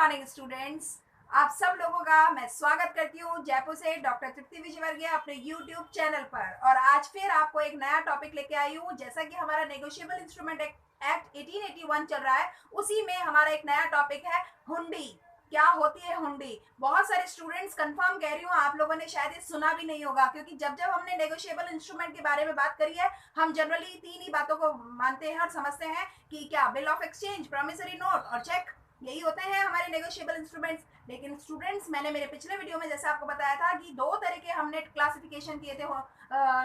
Morning students, आप सब लोगों का मैं स्वागत करती हूँ जयपुर से डॉक्टर तृप्ति विजयवर्गीय अपने यूट्यूब चैनल पर। और आज फिर आपको एक नया टॉपिक लेके आई हूँ। जैसा कि हमारा नेगोशिएबल इंस्ट्रूमेंट एक्ट 1881 चल रहा है, उसी में हमारा एक नया टॉपिक है हुंडी। क्या होती है हुंडी? बहुत सारे स्टूडेंट्स कंफर्म कह रही हूँ, आप लोगों ने शायद ये सुना भी नहीं होगा, क्योंकि जब जब हमने नेगोशिएबल इंस्ट्रूमेंट के बारे में बात करी है, हम जनरली तीन ही बातों को मानते हैं और समझते हैं कि क्या bill of exchange, promissory note और चेक, यही होते हैं हमारे नेगोशिएबल इंस्ट्रूमेंट्स। लेकिन स्टूडेंट्स, मैंने मेरे पिछले वीडियो में जैसे आपको बताया था कि दो तरह के हमने क्लासिफिकेशन किए थे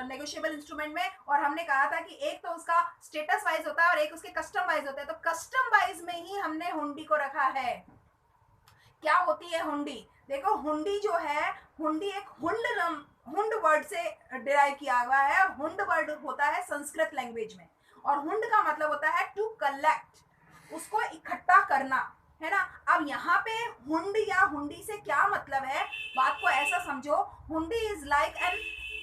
नेगोशिएबल इंस्ट्रूमेंट में, और हमने कहा था कि एक तो उसका स्टेटस वाइज होता है और एक उसके कस्टम वाइज होता है। तो कस्टम वाइज में ही हमने हुंडी को रखा है। क्या होती है हुंडी? देखो, हुंडी जो है, हुंडी एक हुंड वर्ड से डिराइव किया हुआ है, और हुंड वर्ड होता है संस्कृत लैंग्वेज में, और हुंड का मतलब होता है टू कलेक्ट, उसको इकट्ठा करना, है ना। अब यहाँ पे हुंड या हुंडी से क्या मतलब है, बात को ऐसा समझो, हुंडी is like an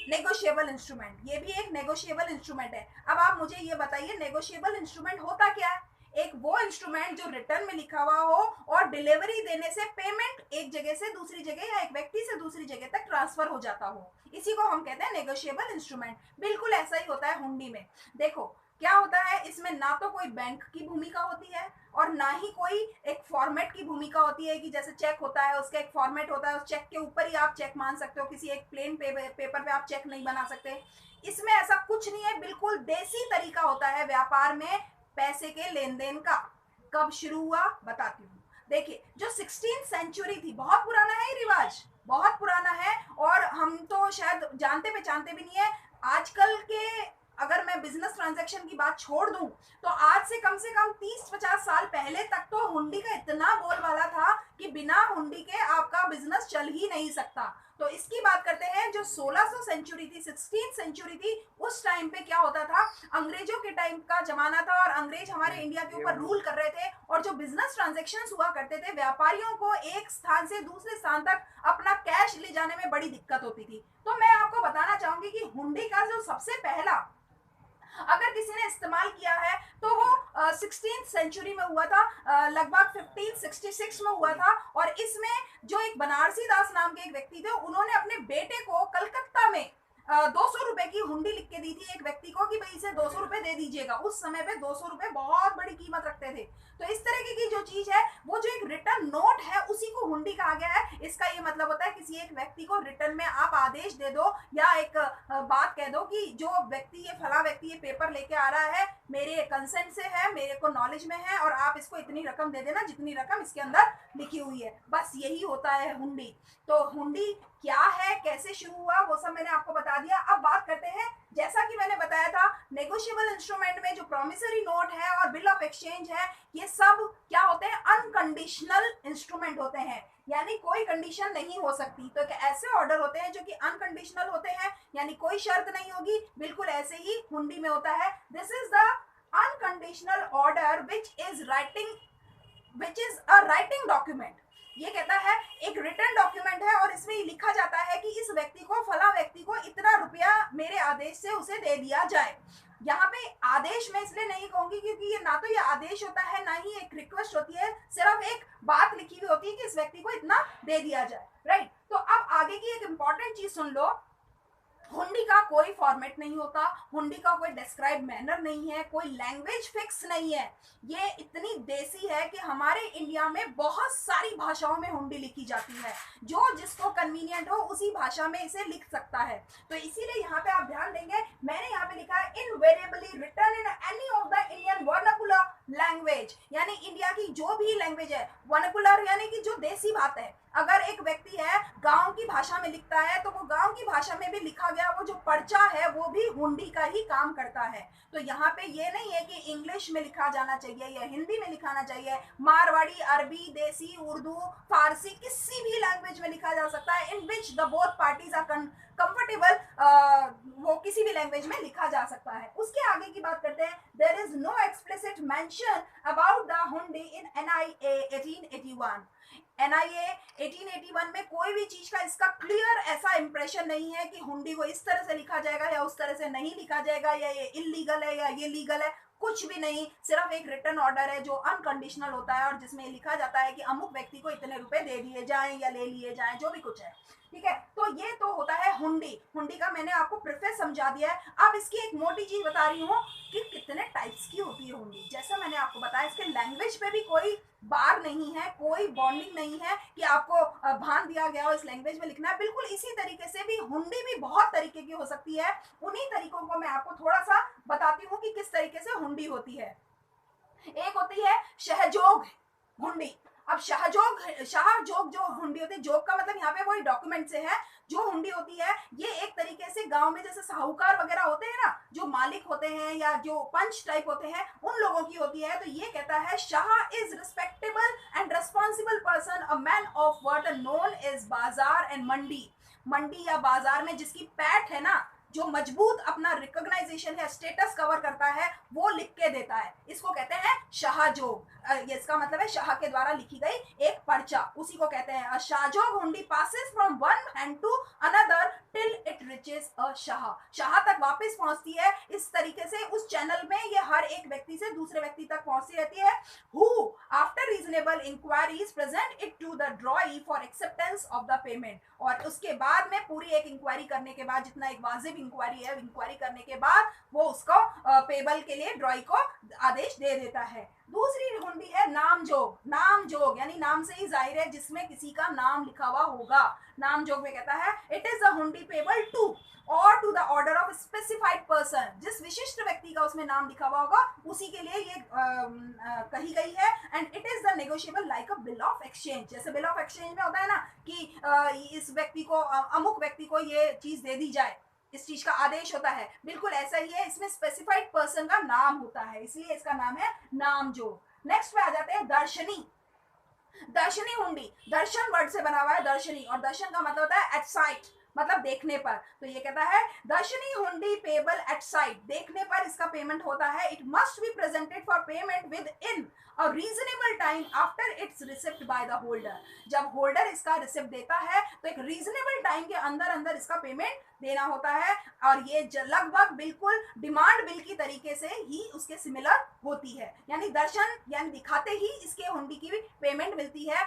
negotiable instrument. ये भी एक नेगोशिएबल इंस्ट्रूमेंट है। अब आप मुझे ये बताइए, नेगोशिएबल इंस्ट्रूमेंट होता क्या है? एक वो इंस्ट्रूमेंट जो रिटर्न में लिखा हुआ हो और डिलीवरी देने से पेमेंट एक जगह से दूसरी जगह या एक व्यक्ति से दूसरी जगह तक ट्रांसफर हो जाता हो, इसी को हम कहते हैं नेगोशिएबल इंस्ट्रूमेंट। बिल्कुल ऐसा ही होता है हुंडी में। देखो क्या होता है, इसमें ना तो कोई बैंक की भूमिका होती है और ना ही कोई एक फॉर्मेट की भूमिका होती है कि जैसे चेक होता है उसका एक फॉर्मेट होता है, उस चेक के ऊपर ही आप चेक मान सकते हो, किसी एक प्लेन पेपर पे आप चेक नहीं बना सकते। इसमें ऐसा कुछ नहीं है, बिल्कुल देसी तरीका होता है व्यापार में पैसे के लेन देन का। कब शुरू हुआ बताती हूँ। देखिए, जो 16th सेंचुरी थी, बहुत पुराना है ये रिवाज, बहुत पुराना है, और हम तो शायद जानते पहचानते भी नहीं है। आजकल के अगर मैं बिजनेस ट्रांजैक्शन की बात छोड़ दूं, तो आज से कम 30-50 साल पहले तक तो हुंडी का इतना बोलबाला था कि बिना हुंडी के आपका बिजनेस चल ही नहीं सकता। तो इसकी बात करते हैं, जो 1600 सेंचुरी थी, 16th सेंचुरी थी, उस टाइम पे क्या होता था, अंग्रेजों के टाइम का जमाना था और अंग्रेज हमारे इंडिया के ऊपर रूल कर रहे थे, और जो बिजनेस ट्रांजैक्शंस हुआ करते थे, व्यापारियों को एक स्थान से दूसरे स्थान तक अपना कैश ले जाने में बड़ी दिक्कत होती थी। तो मैं आपको बताना चाहूंगी कि हुंडी का जो सबसे पहला अगर किसी ने इस्तेमाल किया है तो वो 16th सेंचुरी में हुआ था, लगभग 1566 में हुआ था। और इसमें जो एक बनारसी दास नाम के एक व्यक्ति थे, उन्होंने अपने बेटे को कलकत्ता में 200 रुपए की हुंडी लिख के दी थी एक व्यक्ति को कि भाई इसे 200 रुपए दे दीजिएगा। उस समय पे 200 रुपए बहुत बड़ी कीमत रखते थे। तो इस तरह की जो चीज है, वो जो एक रिटर्न नोट है, उसी को हुंडी कहा गया है। इसका ये मतलब होता है किसी एक व्यक्ति को रिटर्न में आप आदेश दे दो या एक बात कह दो कि जो व्यक्ति, ये फला व्यक्ति ये पेपर लेके आ रहा है, मेरे कंसेंट से है, मेरे को नॉलेज में है, और आप इसको इतनी रकम दे देना जितनी रकम इसके अंदर लिखी हुई है। बस यही होता है हुंडी। तो हुंडी क्या है, कैसे शुरू हुआ, वो सब मैंने आपको बता दिया। अब बात करते हैं, जैसा कि मैंने बताया था, नेगोशिएबल इंस्ट्रूमेंट में जो प्रॉमिसरी नोट है और बिल ऑफ एक्सचेंज है, ये सब क्या होते हैं, अनकंडीशनल इंस्ट्रूमेंट होते हैं, यानी कोई कंडीशन नहीं हो सकती। तो ऐसे ऑर्डर होते हैं जो कि अनकंडीशनल होते हैं, यानी कोई शर्त नहीं होगी। बिल्कुल ऐसे ही हुंडी में होता है। This is the unconditional order which is a writing document. ये कहता है, एक रिटर्न डॉक्यूमेंट है और इसमें लिखा जाता है कि इस व्यक्ति को, फला व्यक्ति को इतना रुपया मेरे आदेश से उसे दे दिया जाए। यहाँ पे आदेश मैं इसलिए नहीं कहूंगी क्योंकि ये ना तो ये आदेश होता है, ना ही एक रिक्वेस्ट होती है, सिर्फ एक बात लिखी हुई होती है कि इस व्यक्ति को इतना दे दिया जाए, राइट। तो अब आगे की एक इंपॉर्टेंट चीज सुन लो। हुंडी का कोई फॉर्मेट नहीं होता, हुंडी का कोई डिस्क्राइब मैनर नहीं है, कोई लैंग्वेज फिक्स नहीं है। ये इतनी देसी है कि हमारे इंडिया में बहुत सारी भाषाओं में हुंडी लिखी जाती है, जो जिसको कन्वीनियंट हो उसी भाषा में इसे लिख सकता है। तो इसीलिए यहाँ पे आप ध्यान देंगे, मैंने यहाँ पे लिखा है invariably written in any of the Indian vernacular language, यानी इंडिया की जो भी लैंग्वेज है, वर्नाकुलर यानी कि जो देसी बात है। अगर एक व्यक्ति है गांव की भाषा में लिखता है, तो वो गांव की भाषा में भी लिखा गया वो जो पर्चा है, वो भी हुंडी का ही काम करता है। तो यहाँ पे ये नहीं है कि इंग्लिश में लिखा जाना चाहिए या हिंदी में लिखाना चाहिए, मारवाड़ी, अरबी, देसी, उर्दू, फारसी, किसी भी लैंग्वेज में लिखा जा सकता है, in which the both parties are comfortable, वो किसी भी लैंग्वेज में लिखा जा सकता है। उसके आगे की बात करते हैं, there is no explicit mention about the hundi in NIA 1881। NIA 1881 में कोई भी चीज का इसका क्लियर ऐसा इंप्रेशन नहीं है कि हुंडी को इस तरह से लिखा जाएगा या उस तरह से नहीं लिखा जाएगा, या ये इलीगल है या ये लीगल है, कुछ भी नहीं, सिर्फ एक रिटर्न ऑर्डर है जो अनकंडीशनल होता है और जिसमें लिखा जाता है कि अमुक व्यक्ति को इतने रुपए दे दिए जाएं या ले लिए जाएं, जो भी कुछ है। ठीक है, तो ये तो होता है हुंडी। हुंडी का मैंने आपको प्रेफेस समझा दिया है। अब इसकी एक मोटी चीज बता रही हूँ कि कितने टाइप्स की होती है हुंडी। जैसा मैंने आपको बताया, इसके लैंग्वेज पे भी कोई बार नहीं है, कोई बॉन्डिंग नहीं है कि आपको भान दिया गया हो इस लैंग्वेज में लिखना है। बिल्कुल इसी तरीके से भी हुंडी भी बहुत तरीके की हो सकती है। उन्हीं तरीकों को मैं आपको थोड़ा सा बताती हूँ कि किस तरीके से हुंडी होती है। एक होती है सहजोग हुंडी। अब शाहजोग जो हुंडी होती है, जोग का मतलब यहाँ पे वही डॉक्यूमेंट से है। जो हुंडी होती है ये एक तरीके से गांव में जैसे साहूकार वगैरह होते हैं ना, जो मालिक होते हैं या जो पंच टाइप होते हैं, उन लोगों की होती है। तो ये कहता है Shah is respectable and responsible person, a man of word known is बाजार एंड मंडी। मंडी या बाजार में जिसकी पैठ है ना, जो मजबूत अपना रिकॉग्नाइजेशन है, स्टेटस कवर करता है, वो लिख के देता है, इसको कहते हैं शाहजोग। इसका मतलब है शाह के द्वारा लिखी गई एक पर्चा, उसी को कहते हैं। Shahjog hundi passes from one hand to another till it reaches a shah. शाह तक वापस पहुंचती है इस तरीके से, उस चैनल में ये हर एक व्यक्ति से दूसरे व्यक्ति तक पहुंचती रहती है। Who after reasonable inquiries present it to the drawee for acceptance of the payment. और उसके बाद में पूरी एक इंक्वायरी करने के बाद, जितना एक वाजिब इंक्वायरी है, इंक्वायरी करने के बाद वो उसको पेबल के लिए ड्रॉई को आदेश दे देता है। दूसरी हुंडी है नामजोग। नामजोग यानी नाम से ही जाहिर है, जिसमें किसी का नाम लिखा हुआ होगा। नामजोग में कहता है it is a hundi payable to or to the order of specified person. जिस विशिष्ट व्यक्ति का उसमें नाम लिखा हुआ होगा उसी के लिए ये कही गई है। And it is the negotiable like a bill of exchange. जैसे बिल ऑफ एक्सचेंज में होता है ना कि इस व्यक्ति को अमुक व्यक्ति को ये चीज दे दी जाए, इस चीज का आदेश होता है, बिल्कुल ऐसा ही है। इसमें स्पेसिफाइड पर्सन का नाम होता है, इसलिए इसका नाम है नामजोग। नेक्स्ट पे आ जाते हैं दर्शनी। दर्शनी हुंडी, दर्शन वर्ड से बना हुआ है दर्शनी, और दर्शन का मतलब होता है एट साइट, मतलब देखने पर। तो ये कहता है दर्शनी हुंडी पेबल एट साइट, देखने पर इसका पेमेंट होता है। It must be presented for payment with in a reasonable time after it's receipt by the holder. जब होल्डर इसका रिसिप्ट देता है तो एक रीजनेबल टाइम के अंदर अंदर इसका पेमेंट देना होता है। और ये लगभग बिल्कुल डिमांड बिल की तरीके से ही उसके सिमिलर होती है। यानी दर्शन यानी दिखाते ही इसके हुंडी की पेमेंट मिलती है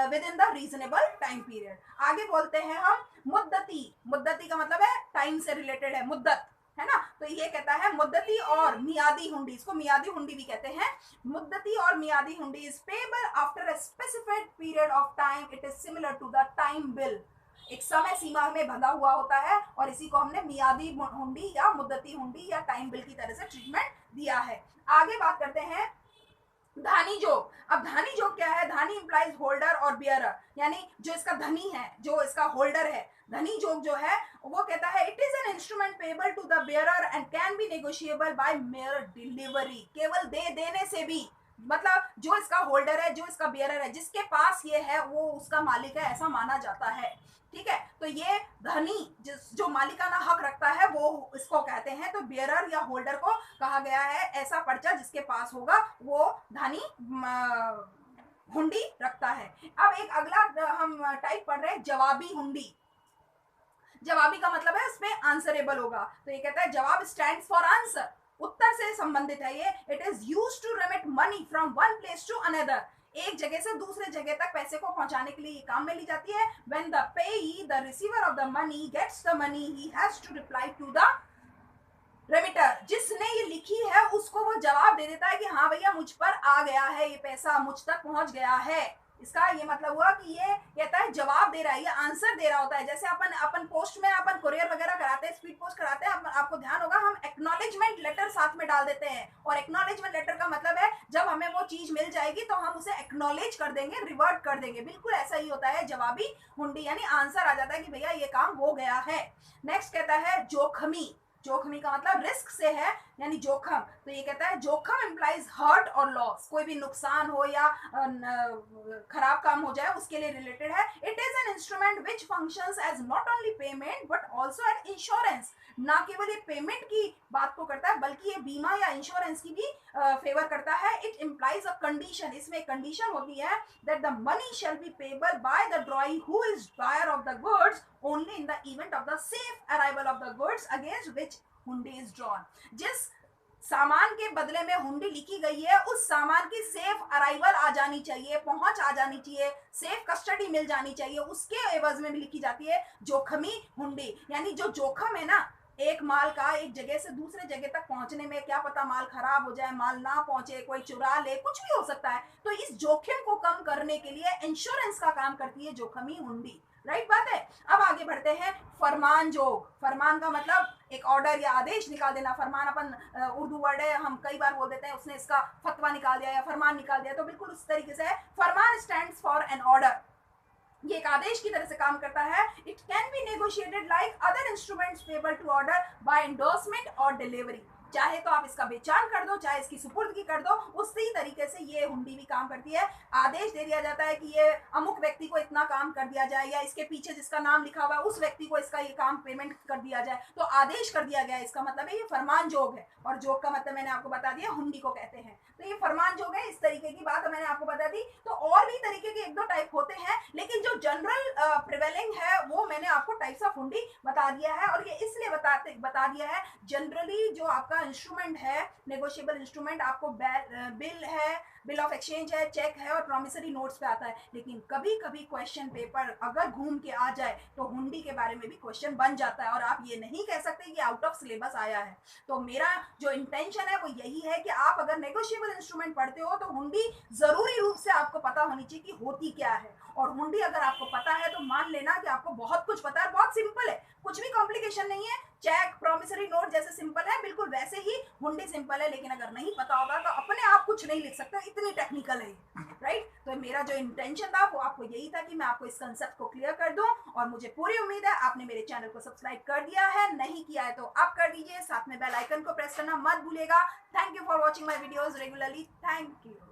with in the reasonable time period. आगे बोलते हैं हम मुद्दती। मुद्दती का मतलब है टाइम से रिलेटेड है, मुद्दत है ना। तो ये कहता है मुद्दती और मियादी हुंडी, इसको मियादी हुंडी भी कहते हैं। मुद्दती और मियादी hundi is payable after a specified period of time. It is similar to the time bill, एक समय सीमा में बंधा हुआ होता है, और इसी को हमने मियादी हुंडी या मुद्दती हुंडी या टाइम बिल की तरह से ट्रीटमेंट दिया है। आगे बात करते हैं धानी जोग। अब धानी जोग क्या है? धानी इंप्लाइज होल्डर और बियरर, यानी जो इसका धनी है, जो इसका होल्डर है। धनी जोग जो है वो कहता है it is an instrument payable to the bearer and can be negotiable by mere delivery. केवल देने से भी, मतलब जो इसका होल्डर है, जो इसका बियरर है, जिसके पास ये है वो उसका मालिक है, ऐसा माना जाता है। ठीक है, तो ये धनी जो मालिकाना हक रखता है वो इसको कहते हैं। तो बियरर या होल्डर को कहा गया है ऐसा पर्चा जिसके पास होगा वो धनी हुंडी रखता है। अब एक अगला हम टाइप पढ़ रहे हैं जवाबी हुंडी। जवाबी का मतलब है उसमें आंसरेबल होगा। तो ये कहता है जवाब स्टैंड्स फॉर आंसर, उत्तर से संबंधित है ये। It is used to remit money from one place to another, एक जगह से दूसरे जगह तक पैसे को पहुंचाने के लिए ये काम में ली जाती है। When the payee the receiver of the money gets the money he has to reply to the remitter. जिसने ये लिखी है उसको वो जवाब दे देता है कि हाँ भैया मुझ पर आ गया है, ये पैसा मुझ तक पहुंच गया है। इसका ये मतलब हुआ कि ये कहता है जवाब दे रहा है, ये आंसर दे रहा होता है। जैसे अपन पोस्ट में अपन कुरियर वगैरह कराते हैं, स्पीड पोस्ट कराते हैं, आपको ध्यान होगा हम एक्नॉलेजमेंट लेटर साथ में डाल देते हैं। और एक्नॉलेजमेंट लेटर का मतलब है जब हमें वो चीज मिल जाएगी तो हम उसे एक्नॉलेज कर देंगे, रिवर्ट कर देंगे। बिल्कुल ऐसा ही होता है जवाबी हुंडी, यानी आंसर आ जाता है कि भैया ये काम हो गया है। नेक्स्ट कहता है जोखमी। जोखमी का मतलब रिस्क से है, यानी जोखम। तो ये कहता है जोखम इंप्लाइज हर्ट और लॉस, कोई भी नुकसान हो या खराब काम हो जाए उसके लिए रिलेटेड है। It is an instrument which functions as not only payment but also an insurance. ना केवल ये पेमेंट की बात को करता है बल्कि ये बीमा या इंश्योरेंस की भी फेवर करता है। इट इम्प्लाइज अ कंडीशन, इसमें एक कंडीशन होती है that the money shall be payable by the drawee who is buyer of the goods only in the event of the safe arrival of the goods against which hundi is drawn। जिस सामान के बदले में हुंडी लिखी गई है, उस सामान की सेफ अराइवल आ जानी चाहिए, पहुंच आ जानी चाहिए, सेफ कस्टडी मिल जानी चाहिए, उसके एवज में भी लिखी जाती है जोखमी हुंडी। यानी जो जोखम है ना एक माल का एक जगह से दूसरे जगह तक पहुंचने में, क्या पता माल खराब हो जाए, माल ना पहुंचे, कोई चुरा ले, कुछ भी हो सकता है, तो इस जोखिम को कम करने के लिए इंश्योरेंस का काम करती है जोखमी हुंडी। राइट बात है। अब आगे बढ़ते हैं। फरमान जोग, फरमान का मतलब एक ऑर्डर या आदेश निकाल देना। फरमान अपन उर्दू वर्ड है, हम कई बार बोल देते हैं उसने इसका फतवा निकाल दिया या फरमान निकाल दिया, तो बिल्कुल उस तरीके से है। Farman stands for an order, ये एक आदेश की तरह से काम करता है। It can be negotiated like other instruments payable to order by endorsement और डिलीवरी। चाहे तो आप इसका बेचान कर दो, चाहे इसकी सुपुर्दगी कर दो, उसी तरीके से ये हुंडी भी काम करती है। आदेश दे दिया जाता है कि ये अमुक व्यक्ति को इतना काम कर दिया जाए, या इसके पीछे जिसका नाम लिखा हुआ है उस व्यक्ति को इसका ये काम पेमेंट कर दिया जाए, तो आदेश कर दिया गया है, इसका मतलब है ये फरमान जोग है। और जोग का मतलब मैंने आपको बता दिया, हुंडी को कहते हैं। तो ये फरमान जोग है, इस तरीके की बात मैंने आपको बता दी। तो और भी तरीके के एक दो टाइप होते हैं, लेकिन जो जनरल प्रिवेलिंग है वो मैंने आपको टाइप्स ऑफ हुंडी बता दिया है। और ये इसलिए बता दिया है, जनरली जो आपका इंस्ट्रूमेंट है, नेगोशिएबल इंस्ट्रूमेंट, आपको बिल है, बिल ऑफ एक्सचेंज है, चेक है और प्रॉमिसरी नोट्स पे आता है। लेकिन कभी कभी क्वेश्चन पेपर अगर घूम के आ जाए तो हुंडी के बारे में भी क्वेश्चन बन जाता है, और आप ये नहीं कह सकते कि आउट ऑफ सिलेबस आया है। तो मेरा जो इंटेंशन है वो यही है कि आप अगर नेगोशिएबल इंस्ट्रूमेंट पढ़ते हो तो हुंडी जरूरी रूप से आपको पता होनी चाहिए कि होती क्या है। और हुंडी अगर आपको पता है तो मान लेना कि आपको बहुत कुछ पता है, बहुत सिंपल है, कुछ भी कॉम्प्लिकेशन नहीं है। चेक, प्रॉमिसरी नोट जैसे सिंपल है, बिल्कुल वैसे ही हुंडी सिंपल है। लेकिन अगर नहीं पता होगा तो अपने आप कुछ नहीं लिख सकते, इतनी टेक्निकल है, राइट। तो मेरा जो इंटेंशन था वो आपको यही था कि मैं आपको इस कंसेप्ट को क्लियर कर दूं। और मुझे पूरी उम्मीद है आपने मेरे चैनल को सब्सक्राइब कर दिया है, नहीं किया है तो आप कर दीजिए, साथ में बेल आइकन को प्रेस करना मत भूलिएगा। Thank you for watching my videos regularly. Thank you.